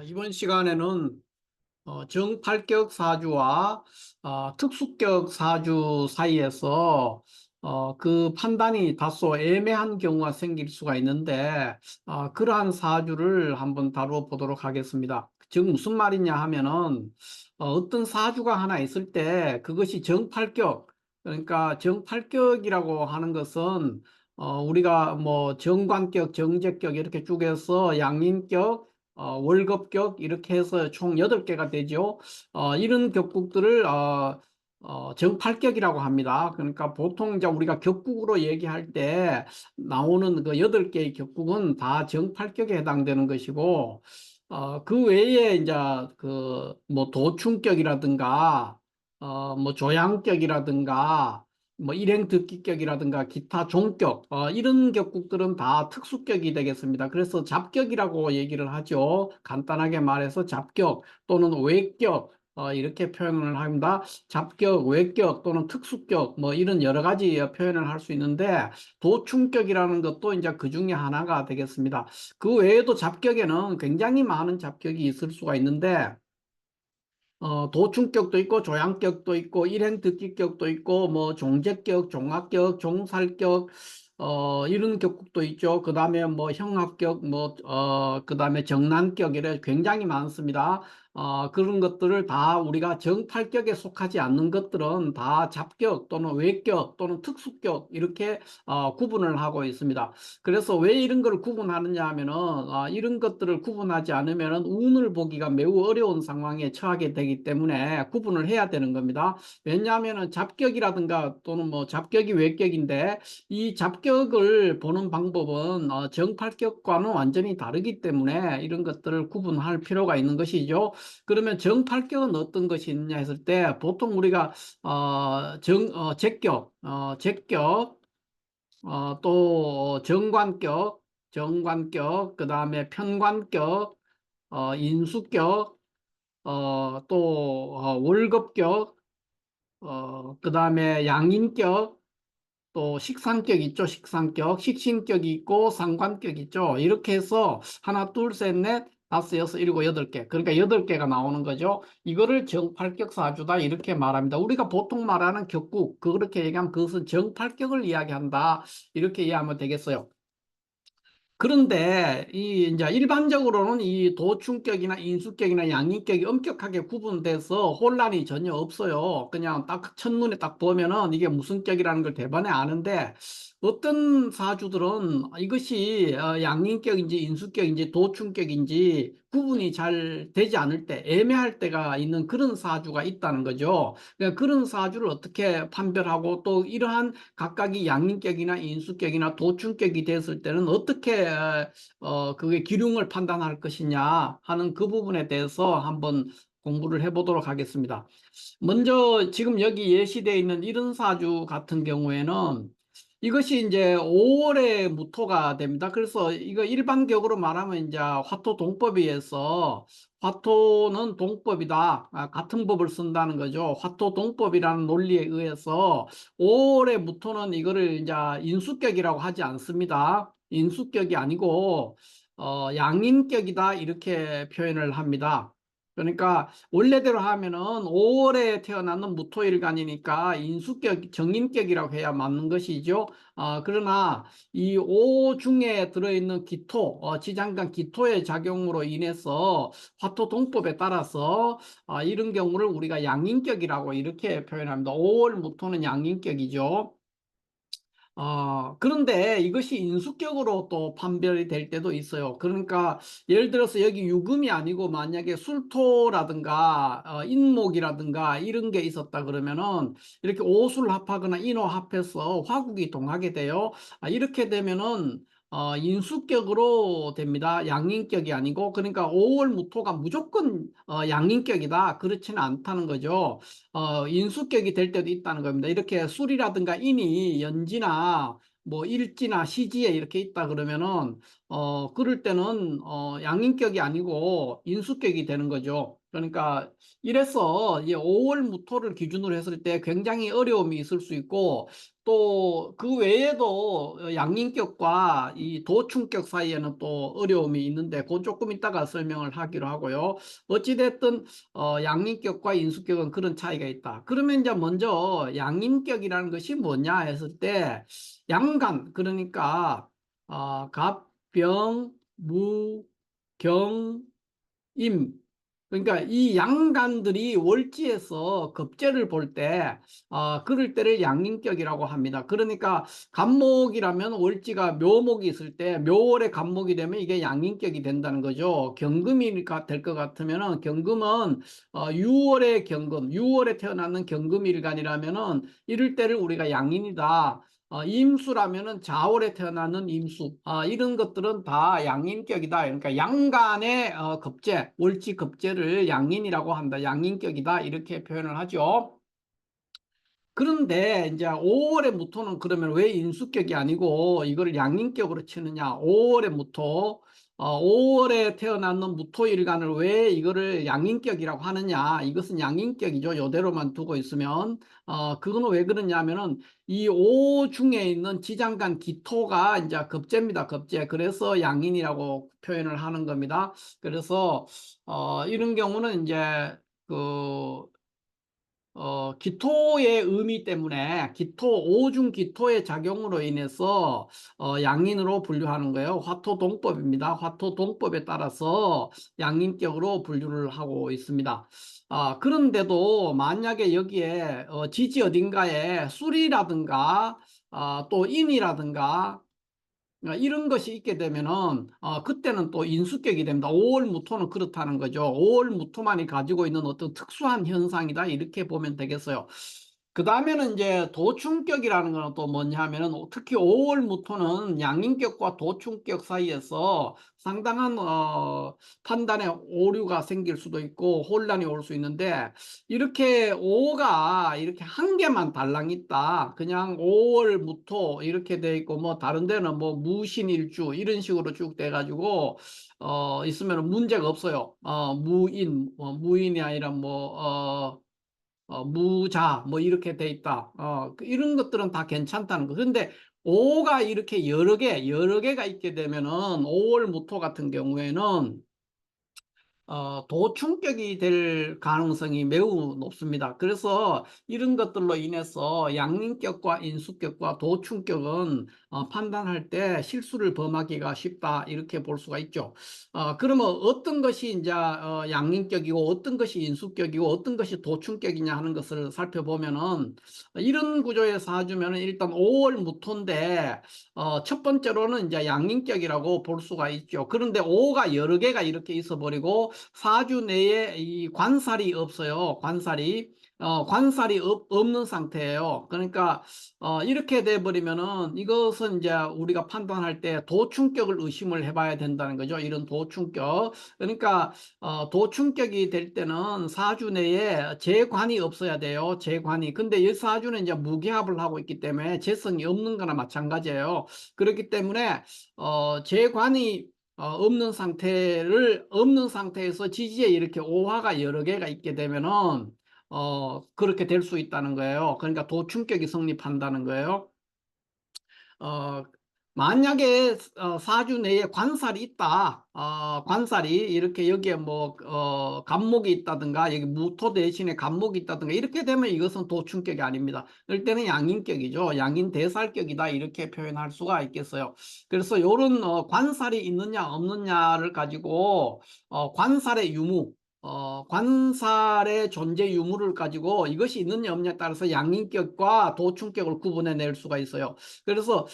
이번 시간에는 정팔격 사주와 특수격 사주 사이에서 그 판단이 다소 애매한 경우가 생길 수가 있는데 그러한 사주를 한번 다루어 보도록 하겠습니다. 즉 무슨 말이냐 하면은 어떤 사주가 하나 있을 때 그것이 정팔격, 그러니까 정팔격이라고 하는 것은 우리가 뭐 정관격, 정제격 이렇게 쭉 해서 양인격, 월급격 이렇게 해서 총 8개가 되죠. 이런 격국들을 정팔격이라고 합니다. 그러니까 보통 이제 우리가 격국으로 얘기할 때 나오는 그 8개의 격국은 다 정팔격에 해당되는 것이고, 그 외에 이제 그 뭐 도충격이라든가 뭐 조양격이라든가 뭐 일행특기격이라든가 기타 종격, 이런 격국들은 다 특수격이 되겠습니다. 그래서 잡격이라고 얘기를 하죠. 간단하게 말해서 잡격 또는 외격, 이렇게 표현을 합니다. 잡격, 외격 또는 특수격 뭐 이런 여러 가지 표현을 할 수 있는데 도충격이라는 것도 이제 그 중에 하나가 되겠습니다. 그 외에도 잡격에는 굉장히 많은 잡격이 있을 수가 있는데 도충격도 있고 조양격도 있고 일행특기격도 있고 뭐 종제격, 종합격, 종살격 이런 격국도 있죠. 그 다음에 뭐 형합격, 뭐 그 다음에 정난격 이래 굉장히 많습니다. 그런 것들을 다 우리가 정팔격에 속하지 않는 것들은 다 잡격 또는 외격 또는 특수격 이렇게 구분을 하고 있습니다. 그래서 왜 이런 걸 구분하느냐 하면은 이런 것들을 구분하지 않으면은 운을 보기가 매우 어려운 상황에 처하게 되기 때문에 구분을 해야 되는 겁니다. 왜냐하면은 잡격이라든가 또는 뭐 잡격이 외격인데 이 잡격을 보는 방법은 정팔격과는 완전히 다르기 때문에 이런 것들을 구분할 필요가 있는 것이죠. 그러면 정팔격은 어떤 것이 있느냐 했을 때 보통 우리가 제격, 제격 또 정관격, 그 다음에 편관격, 인수격, 또 월급격, 그 다음에 양인격, 또 식상격 있죠. 식상격, 식신격이 있고 상관격 있죠. 이렇게 해서 하나, 둘, 셋, 넷, 다섯, 여섯, 일곱, 8개. 그러니까 8개가 나오는 거죠. 이거를 정팔격 사주다 이렇게 말합니다. 우리가 보통 말하는 격국, 그렇게 얘기하면 그것은 정팔격을 이야기한다. 이렇게 이해하면 되겠어요. 그런데 이 이제 일반적으로는 이 도충격이나 인수격이나 양인격이 엄격하게 구분돼서 혼란이 전혀 없어요. 그냥 딱 첫눈에 딱 보면은 이게 무슨 격이라는 걸 대번에 아는데 어떤 사주들은 이것이 양인격인지 인수격인지 도충격인지 구분이 잘 되지 않을 때 애매할 때가 있는 그런 사주가 있다는 거죠. 그러니까 그런 사주를 어떻게 판별하고 또 이러한 각각이 양인격이나 인수격이나 도충격이 됐을 때는 어떻게 그게 기륭을 판단할 것이냐 하는 그 부분에 대해서 한번 공부를 해보도록 하겠습니다. 먼저 지금 여기 예시되어 있는 이런 사주 같은 경우에는 이것이 이제 5월에 무토가 됩니다. 그래서 이거 일반격으로 말하면 이제 화토 동법에 의해서 화토는 동법이다. 같은 법을 쓴다는 거죠. 화토 동법이라는 논리에 의해서 5월에 무토는 이거를 이제 인수격이라고 하지 않습니다. 인수격이 아니고 양인격이다 이렇게 표현을 합니다. 그러니까 원래대로 하면은 5월에 태어나는 무토일간이니까 인수격, 정인격이라고 해야 맞는 것이죠. 그러나 이 오 중에 들어있는 기토, 지장간 기토의 작용으로 인해서 화토 동법에 따라서 이런 경우를 우리가 양인격이라고 이렇게 표현합니다. 5월 무토는 양인격이죠. 그런데 이것이 인수격으로 또 판별이 될 때도 있어요. 그러니까 예를 들어서 여기 유금이 아니고 만약에 술토라든가 인목이라든가 이런 게 있었다 그러면은 이렇게 오술 합하거나 인호 합해서 화국이 동하게 돼요. 이렇게 되면은 인수격으로 됩니다. 양인격이 아니고 그러니까 5월 무토가 무조건 양인격이다. 그렇지는 않다는 거죠. 인수격이 될 때도 있다는 겁니다. 이렇게 술이라든가 인이 연지나 뭐 일지나 시지에 이렇게 있다 그러면은 그럴 때는 양인격이 아니고 인수격이 되는 거죠. 그러니까 이래서 이 5월 무토를 기준으로 했을 때 굉장히 어려움이 있을 수 있고 또 그 외에도 양인격과 이 도충격 사이에는 또 어려움이 있는데 그 조금 이따가 설명을 하기로 하고요. 어찌됐든 양인격과 인수격은 그런 차이가 있다. 그러면 이제 먼저 양인격이라는 것이 뭐냐 했을 때 양간 그러니까 갑, 병, 무, 경, 임. 그러니까 이 양간들이 월지에서 급제를 볼 때, 그럴 때를 양인격이라고 합니다. 그러니까 간목이라면 월지가 묘목이 있을 때 묘월에 간목이 되면 이게 양인격이 된다는 거죠. 경금이 될 것 같으면은 경금은 6월에 경금, 6월에 태어나는 경금일간이라면은 이럴 때를 우리가 양인이다. 임수라면은 자월에 태어나는 임수, 이런 것들은 다 양인격이다. 그러니까 양간의 급제, 월지 급제를 양인이라고 한다. 양인격이다. 이렇게 표현을 하죠. 그런데 이제 5월의 무토는 그러면 왜 인수격이 아니고 이걸 양인격으로 치느냐? 5월의 무토, 5월에 태어나는 무토일간을 왜 이거를 양인격이라고 하느냐? 이것은 양인격이죠. 요대로만 두고 있으면. 그거는 왜 그러냐면은 이 5 중에 있는 지장간 기토가 이제 급제입니다. 급제. 그래서 양인이라고 표현을 하는 겁니다. 그래서 이런 경우는 이제 그 기토의 의미 때문에 오중 기토의 작용으로 인해서 양인으로 분류하는 거예요. 화토동법입니다. 화토동법에 따라서 양인격으로 분류를 하고 있습니다. 그런데도 만약에 여기에 지지 어딘가에 술이라든가 또 인이라든가 이런 것이 있게 되면은 그때는 또 인수격이 됩니다. 5월 무토는 그렇다는 거죠. 5월 무토만이 가지고 있는 어떤 특수한 현상이다 이렇게 보면 되겠어요. 그 다음에는 이제 도충격이라는 거는 또 뭐냐 하면은 특히 5월 무토는 양인격과 도충격 사이에서 상당한 판단에 오류가 생길 수도 있고 혼란이 올 수 있는데 이렇게 오가 이렇게 한 개만 달랑 있다. 그냥 5월 무토 이렇게 돼 있고 뭐 다른 데는 뭐 무신일주 이런 식으로 쭉 돼가지고 있으면 문제가 없어요. 무인 무인이 아니라 뭐 무자 뭐 이렇게 돼 있다. 이런 것들은 다 괜찮다는 거. 그런데 오가 이렇게 여러 개가 있게 되면은 5월 무토 같은 경우에는 도충격이 될 가능성이 매우 높습니다. 그래서 이런 것들로 인해서 양인격과 인수격과 도충격은 판단할 때 실수를 범하기가 쉽다 이렇게 볼 수가 있죠. 그러면 어떤 것이 이제 양인격이고 어떤 것이 인수격이고 어떤 것이 도충격이냐 하는 것을 살펴보면은 이런 구조의 사주면은 일단 5월 무토인데 첫 번째로는 이제 양인격이라고 볼 수가 있죠. 그런데 오가 여러 개가 이렇게 있어 버리고 사주 내에 이 관살이 없어요. 관살이 없는 상태예요. 그러니까 이렇게 돼 버리면은 이것은 이제 우리가 판단할 때 도충격을 의심을 해봐야 된다는 거죠. 이런 도충격. 그러니까 도충격이 될 때는 사주 내에 재관이 없어야 돼요. 재관이. 근데 이 사주는 이제 무기합을 하고 있기 때문에 재성이 없는 거나 마찬가지예요. 그렇기 때문에 재관이 없는 상태에서 지지에 이렇게 오화가 여러 개가 있게 되면은 그렇게 될 수 있다는 거예요. 그러니까 도충격이 성립한다는 거예요. 어, 만약에 사주 내에 관살이 있다. 관살이 이렇게 여기에 뭐 간목이 있다든가 여기 무토 대신에 간목이 있다든가 이렇게 되면 이것은 도충격이 아닙니다. 이럴 때는 양인격이죠. 양인대살격이다 이렇게 표현할 수가 있겠어요. 그래서 이런 관살이 있느냐 없느냐를 가지고 관살의 유무 관살의 존재 유무를 가지고 이것이 있느냐 없느냐에 따라서 양인격과 도충격을 구분해낼 수가 있어요. 그래서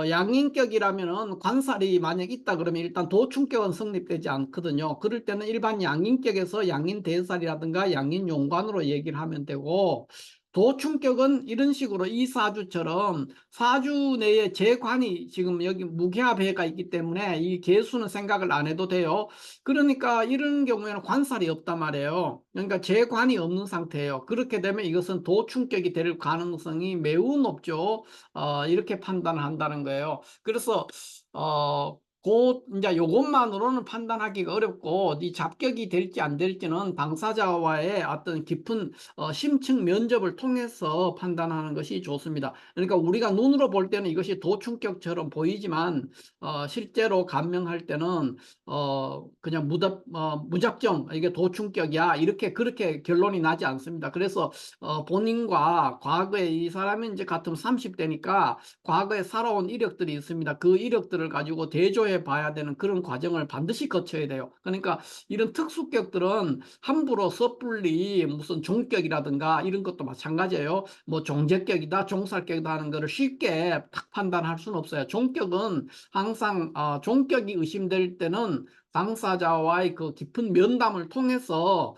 양인격이라면은 관살이 만약 있다 그러면 일단 도충격은 성립되지 않거든요. 그럴 때는 일반 양인격에서 양인대살이라든가 양인용관으로 얘기를 하면 되고 도충격은 이런 식으로 이 사주처럼 사주 내에 재관이 지금 여기 무게합해가 있기 때문에 이 개수는 생각을 안 해도 돼요. 그러니까 이런 경우에는 관살이 없단 말이에요. 그러니까 재관이 없는 상태예요. 그렇게 되면 이것은 도충격이 될 가능성이 매우 높죠. 이렇게 판단을 한다는 거예요. 그래서 이제 요것만으로는 판단하기가 어렵고, 이 잡격이 될지 안 될지는 당사자와의 어떤 깊은 심층 면접을 통해서 판단하는 것이 좋습니다. 그러니까 우리가 눈으로 볼 때는 이것이 도충격처럼 보이지만 실제로 감명할 때는 그냥 무작정 이게 도충격이야 이렇게 그렇게 결론이 나지 않습니다. 그래서 본인과 과거에 이 사람이 이제 같으면 30대니까 과거에 살아온 이력들이 있습니다. 그 이력들을 가지고 대조해 봐야 되는 그런 과정을 반드시 거쳐야 돼요. 그러니까 이런 특수격들은 함부로 섣불리 무슨 종격이라든가 이런 것도 마찬가지예요. 뭐 종제격이다, 종살격이다 하는 것을 쉽게 딱 판단할 수는 없어요. 종격은 항상 종격이 의심될 때는 당사자와의 그 깊은 면담을 통해서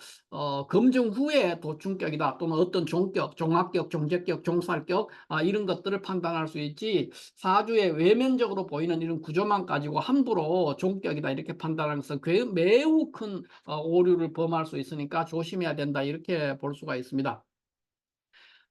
검증 후에 도충격이다 또는 어떤 종격, 종합격, 종제격, 종살격 이런 것들을 판단할 수 있지, 사주에 외면적으로 보이는 이런 구조만 가지고 함부로 종격이다 이렇게 판단하는 것은 매우 큰 오류를 범할 수 있으니까 조심해야 된다 이렇게 볼 수가 있습니다.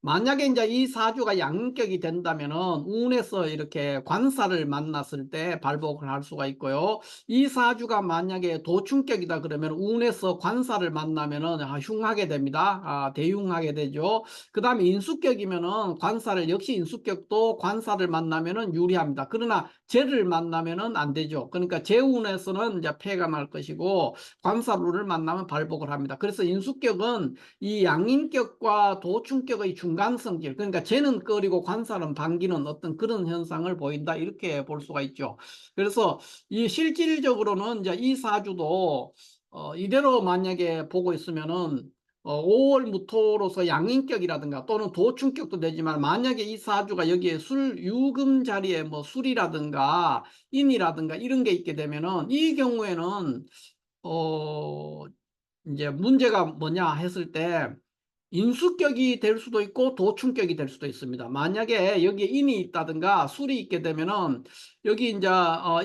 만약에 이제 이 사주가 양격이 된다면은 운에서 이렇게 관사를 만났을 때 발복을 할 수가 있고요. 이 사주가 만약에 도충격이다 그러면 운에서 관사를 만나면은 흉하게 됩니다. 대흉하게 되죠. 그 다음에 인수격이면은 관사를 역시 인수격도 관사를 만나면은 유리합니다. 그러나 재를 만나면은 안 되죠. 그러니까 재운에서는 이제 폐가 날 것이고 관사루를 만나면 발복을 합니다. 그래서 인수격은 이 양인격과 도충격의 중간 성질, 그러니까 재는 끓이고 관살은 반기는 어떤 그런 현상을 보인다 이렇게 볼 수가 있죠. 그래서 이 실질적으로는 이제 이 사주도 이대로 만약에 보고 있으면은 5월 무토로서 양인격이라든가 또는 도충격도 되지만, 만약에 이 사주가 여기에 유금 자리에 뭐 술이라든가 인이라든가 이런 게 있게 되면은 이 경우에는 어 이제 문제가 뭐냐 했을 때 인수격이 될 수도 있고 도충격이 될 수도 있습니다. 만약에 여기에 인이 있다든가 술이 있게 되면은 여기 이제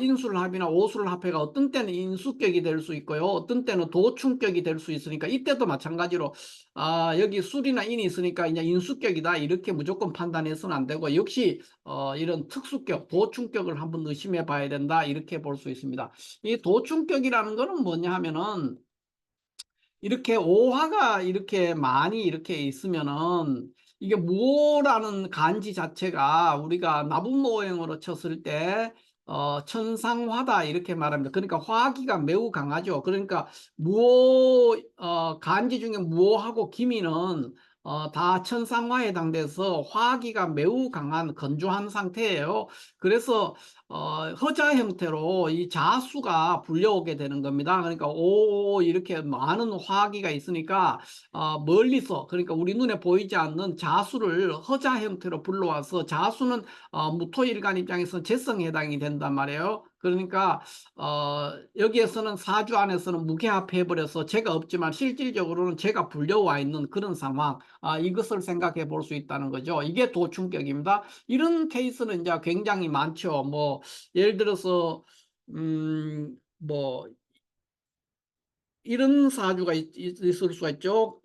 인술합이나 오술합해가 어떤 때는 인수격이 될 수 있고요, 어떤 때는 도충격이 될 수 있으니까 이때도 마찬가지로 여기 술이나 인이 있으니까 이제 인수격이다 이렇게 무조건 판단해서는 안 되고, 역시 이런 특수격, 도충격을 한번 의심해 봐야 된다 이렇게 볼 수 있습니다. 이 도충격이라는 거는 뭐냐 하면은 이렇게 오화가 이렇게 많이 이렇게 있으면은 이게 무오라는 간지 자체가 우리가 나분모행으로 쳤을 때 천상화다 이렇게 말합니다. 그러니까 화기가 매우 강하죠. 그러니까 무오 간지 중에 무오하고 기미는 다 천상화에 해당돼서 화기가 매우 강한 건조한 상태예요. 그래서 허자 형태로 이 자수가 불려오게 되는 겁니다. 그러니까 오 이렇게 많은 화기가 있으니까 멀리서, 그러니까 우리 눈에 보이지 않는 자수를 허자 형태로 불러와서, 자수는 무토일간 입장에서는 재성에 해당이 된단 말이에요. 그러니까 여기에서는 사주 안에서는 무게합해버려서 재가 없지만 실질적으로는 재가 불려와 있는 그런 상황, 이것을 생각해 볼 수 있다는 거죠. 이게 도충격입니다. 이런 케이스는 이제 굉장히 많죠. 뭐 예를 들어서 뭐 이런 사주가 있을 수가 있죠.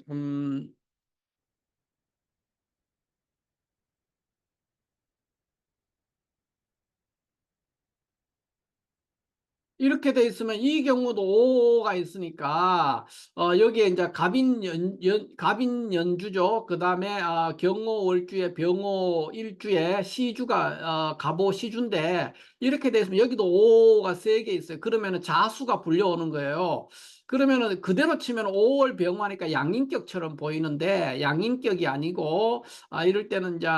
이렇게 돼 있으면 이 경우도 오가 있으니까 여기에 이제 갑인 연주죠. 그 다음에 경호 월주에 병호 일주에 시주가 갑오 시주인데, 이렇게 돼 있으면 여기도 오가 세 개 있어요. 그러면은 자수가 불려오는 거예요. 그러면은 그대로 치면 5월 병화니까 양인격처럼 보이는데 양인격이 아니고, 이럴 때는 이제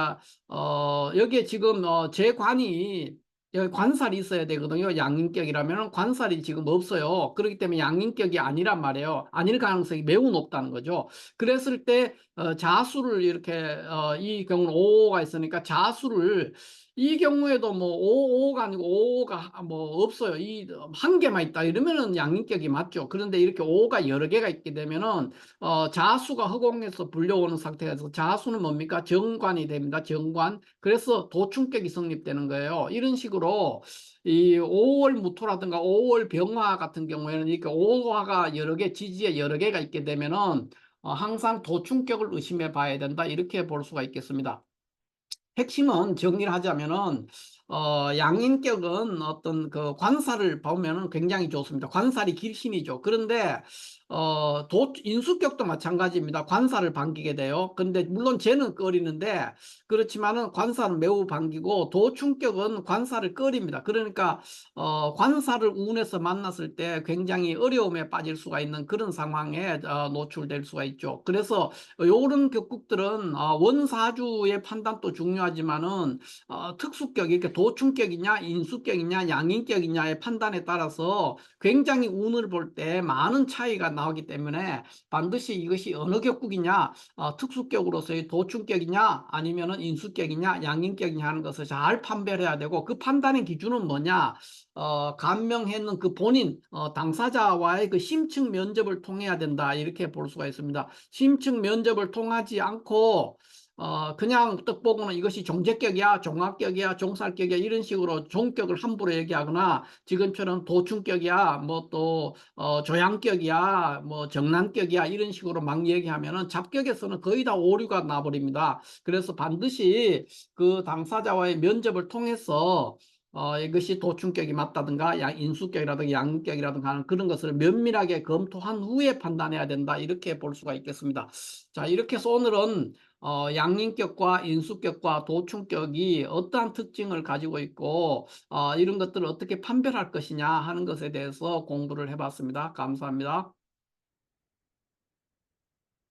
여기에 지금 재관이 여기 관살이 있어야 되거든요. 양인격이라면 관살이 지금 없어요. 그렇기 때문에 양인격이 아니란 말이에요. 아닐 가능성이 매우 높다는 거죠. 그랬을 때 자수를 이렇게 이 경우는 5가 있으니까 자수를, 이 경우에도 뭐 5가 아니고 5가 뭐 없어요. 이 한 개만 있다 이러면은 양인격이 맞죠. 그런데 이렇게 5가 여러 개가 있게 되면은 자수가 허공에서 불려오는 상태에서, 자수는 뭡니까? 정관이 됩니다. 정관. 그래서 도충격이 성립되는 거예요. 이런 식으로 이 5월 무토라든가 5월 병화 같은 경우에는 이렇게 5화가 여러 개, 지지에 여러 개가 있게 되면은 항상 도충격을 의심해 봐야 된다 이렇게 볼 수가 있겠습니다. 핵심은 정리를 하자면은 양인격은 어떤 그 관살을 보면은 굉장히 좋습니다. 관살이 길신이죠. 그런데 인수격도 마찬가지입니다. 관살을 반기게 돼요. 근데 물론 쟤는 꺼리는데 그렇지만은 관살은 매우 반기고 도충격은 관살을 꺼립니다. 그러니까 관살을 운에서 만났을 때 굉장히 어려움에 빠질 수가 있는 그런 상황에 노출될 수가 있죠. 그래서 이런 격국들은 원사주의 판단도 중요하지만은 특수격, 이렇게 도충격이냐, 인수격이냐, 양인격이냐의 판단에 따라서 굉장히 운을 볼 때 많은 차이가 나오기 때문에 반드시 이것이 어느 격국이냐, 특수격으로서의 도충격이냐, 아니면은 인수격이냐, 양인격이냐 하는 것을 잘 판별해야 되고 그 판단의 기준은 뭐냐, 감명했는 그 본인, 당사자와의 그 심층 면접을 통해야 된다. 이렇게 볼 수가 있습니다. 심층 면접을 통하지 않고 그냥 딱 보고는 이것이 종재격이야, 종합격이야, 종살격이야 이런 식으로 종격을 함부로 얘기하거나 지금처럼 도충격이야, 뭐 또 조양격이야, 뭐 정난격이야 이런 식으로 막 얘기하면은 잡격에서는 거의 다 오류가 나버립니다. 그래서 반드시 그 당사자와의 면접을 통해서 이것이 도충격이 맞다든가 인수격이라든가 양격이라든가 하는 그런 것을 면밀하게 검토한 후에 판단해야 된다. 이렇게 볼 수가 있겠습니다. 자, 이렇게 해서 오늘은 양인격과 인수격과 도충격이 어떠한 특징을 가지고 있고 이런 것들을 어떻게 판별할 것이냐 하는 것에 대해서 공부를 해봤습니다. 감사합니다.